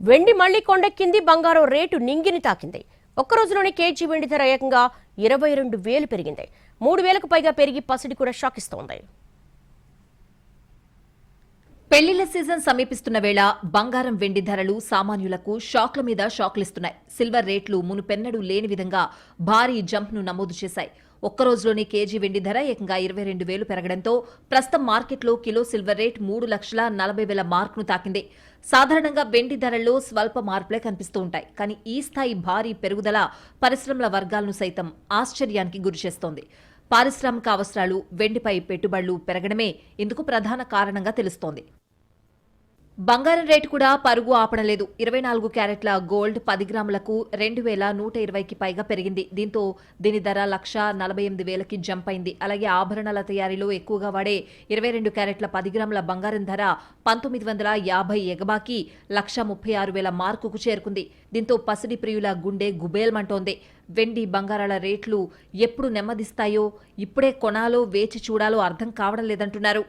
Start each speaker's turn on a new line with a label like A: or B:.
A: వెండి మళ్లీ కొండెక్కింది. బంగారం రేటు నింగిని తాకింది. ఒక్కరోజులోనే కేజీ వెండి ధర ఏకంగా 22,000 పెరిగింది. 3,000కు పైగా పెరిగి పసిడి కూడా షాక్ ఇస్తోంది.
B: పెళ్లిళ్ల సీజన్ సమీపిస్తున్న వేళ బంగారం వెండి ధరలు సామాన్యులకు షాక్ల మీద షాక్లిస్తున్నాయి. సిల్వర్ రేట్లు మునుపెన్నడూ లేని విధంగా భారీ జంప్ను నమోదు చేశాయి. ఒక్కరోజులోనే కేజీ వెండి ధర ఏకంగా 22,000 పెరగడంతో ప్రస్తుతం మార్కెట్లో కిలో సిల్వర్ రేట్ 3,40,000 మార్కును తాకింది. సాధారణంగా వెండి ధరల్లో స్వల్ప మార్పులే కనిపిస్తూ ఉంటాయి. కానీ ఈ స్థాయి భారీ పెరుగుదల పరిశ్రమల వర్గాలను సైతం ఆశ్చర్యానికి గురిచేస్తోంది. పారిశ్రామిక అవసరాలు, వెండిపై పెట్టుబడులు పెరగడమే ఇందుకు ప్రధాన కారణంగా తెలుస్తోంది. బంగారం రేటు కూడా పరుగు ఆపడలేదు. 24 క్యారెట్ల గోల్డ్ 10 గ్రాములకు 2,120కి పైగా పెరిగింది. దీంతో దీని ధర 1,48,000కి జంప్ అయింది. అలాగే ఆభరణాల తయారీలో ఎక్కువగా వాడే 22 క్యారెట్ల 10 గ్రాముల బంగారం ధర 1,950 ఎగబాకి 1,36,000 మార్కుకు చేరుకుంది. దీంతో పసిడి ప్రియుల గుండె గుబేల్మంటోంది. వెండి బంగారాల రేట్లు ఎప్పుడు నెమ్మదిస్తాయో, ఇప్పుడే కొనాలో వేచి చూడాలో అర్థం కావడం లేదంటున్నారు.